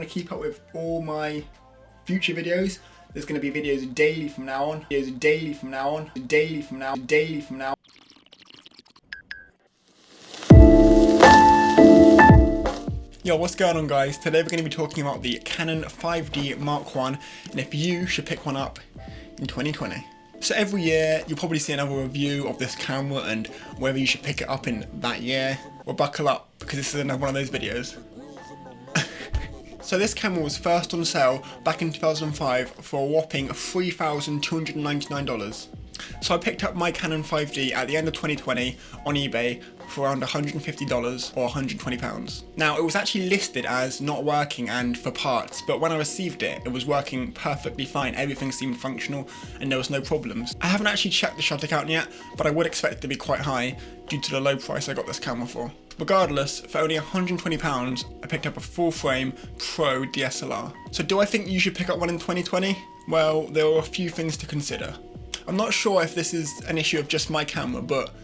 To keep up with all my future videos, there's going to be videos daily from now on. Yo, what's going on guys? Today we're going to be talking about the Canon 5D Mark I and if you should pick one up in 2020. So every year you'll probably see another review of this camera and whether you should pick it up in that year. Well, buckle up because this is another one of those videos. So this camera was first on sale back in 2005 for a whopping $3,299. So I picked up my Canon 5D at the end of 2020 on eBay for around $150 or £120. Now it was actually listed as not working and for parts, but when I received it, it was working perfectly fine. Everything seemed functional and there was no problems. I haven't actually checked the shutter count yet, but I would expect it to be quite high due to the low price I got this camera for. Regardless, for only £120, I picked up a full frame Pro DSLR. So do I think you should pick up one in 2020? Well, there are a few things to consider. I'm not sure if this is an issue of just my camera, but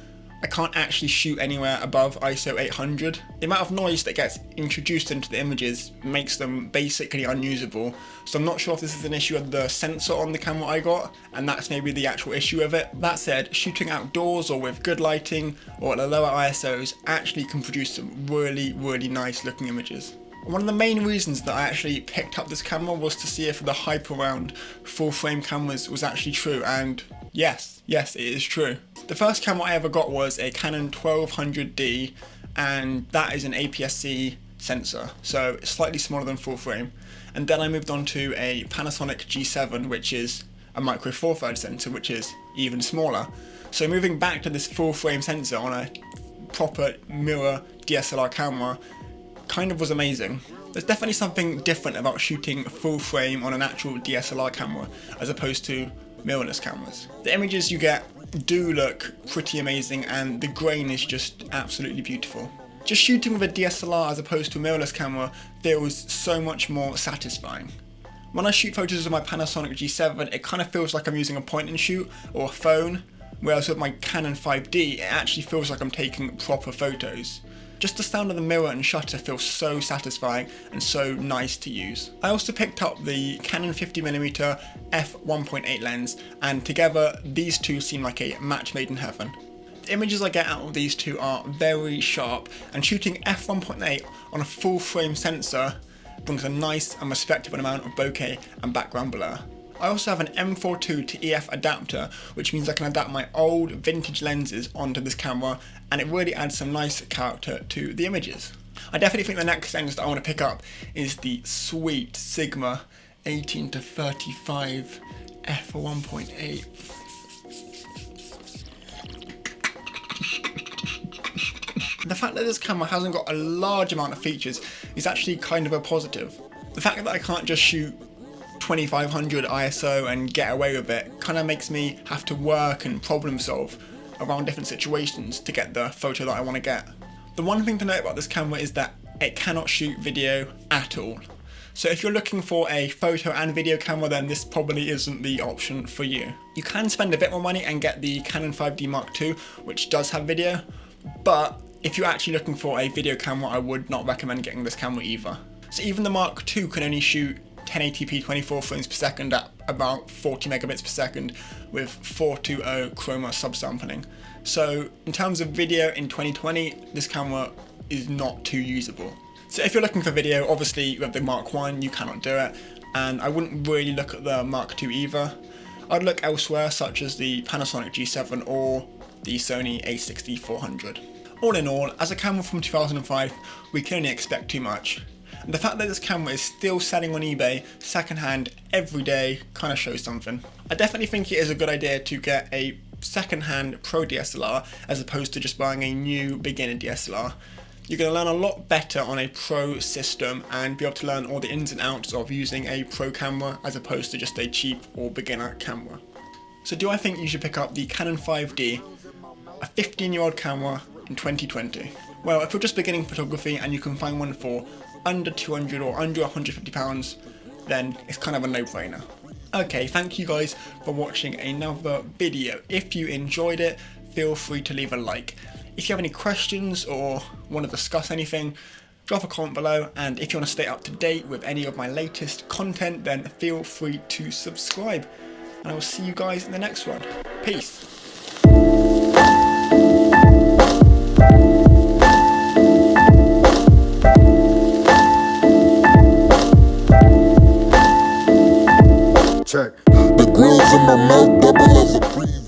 I can't actually shoot anywhere above ISO 800. The amount of noise that gets introduced into the images makes them basically unusable, so I'm not sure if this is an issue of the sensor on the camera I got, and that's maybe the actual issue of it. That said, shooting outdoors or with good lighting or at the lower ISOs actually can produce some really nice looking images. One of the main reasons that I actually picked up this camera was to see if the hype around full frame cameras was actually true, and yes, it is true. The first camera I ever got was a Canon 1200D, and that is an APS-C sensor, so it's slightly smaller than full frame. And then I moved on to a Panasonic G7, which is a micro four thirds sensor, which is even smaller. So moving back to this full frame sensor on a proper mirror DSLR camera kind of was amazing. There's definitely something different about shooting full frame on an actual DSLR camera as opposed to mirrorless cameras. The images you get do look pretty amazing and the grain is just absolutely beautiful. Just shooting with a DSLR as opposed to a mirrorless camera feels so much more satisfying. When I shoot photos with my Panasonic G7, it kind of feels like I'm using a point and shoot or a phone, whereas with my Canon 5D, it actually feels like I'm taking proper photos. Just the sound of the mirror and shutter feels so satisfying and so nice to use. I also picked up the Canon 50mm f1.8 lens, and together these two seem like a match made in heaven. The images I get out of these two are very sharp, and shooting f1.8 on a full frame sensor brings a nice and respectable amount of bokeh and background blur. I also have an M42 to EF adapter, which means I can adapt my old vintage lenses onto this camera, and it really adds some nice character to the images. I definitely think the next lens that I want to pick up is the sweet Sigma 18-35 f1.8. The fact that this camera hasn't got a large amount of features is actually kind of a positive. The fact that I can't just shoot 2500 ISO and get away with it kind of makes me have to work and problem solve around different situations to get the photo that I want to get. The one thing to note about this camera is that it cannot shoot video at all. So if you're looking for a photo and video camera, then this probably isn't the option for you. You can spend a bit more money and get the Canon 5D Mark II, which does have video, but if you're actually looking for a video camera, I would not recommend getting this camera either. So even the Mark II can only shoot 1080p 24 frames per second at about 40 megabits per second with 420 chroma subsampling. So in terms of video in 2020, this camera is not too usable. So if you're looking for video, obviously you have the Mark I, you cannot do it, and I wouldn't really look at the Mark II either. I'd look elsewhere, such as the Panasonic G7 or the Sony a6400. All in all, as a camera from 2005, we can only expect too much. And the fact that this camera is still selling on eBay secondhand every day kind of shows something. I definitely think it is a good idea to get a secondhand Pro DSLR as opposed to just buying a new beginner DSLR. You're going to learn a lot better on a Pro system and be able to learn all the ins and outs of using a Pro camera as opposed to just a cheap or beginner camera. So do I think you should pick up the Canon 5D, a 15-year-old camera in 2020? Well, if you're just beginning photography and you can find one for under 200 or under 150 pounds, then it's kind of a no-brainer. Okay, thank you guys for watching another video. If you enjoyed it, feel free to leave a like. If you have any questions or want to discuss anything, drop a comment below, and if you want to stay up to date with any of my latest content, then feel free to subscribe. And I will see you guys in the next one. Peace. Check. The grills in my mouth, double as a breeze.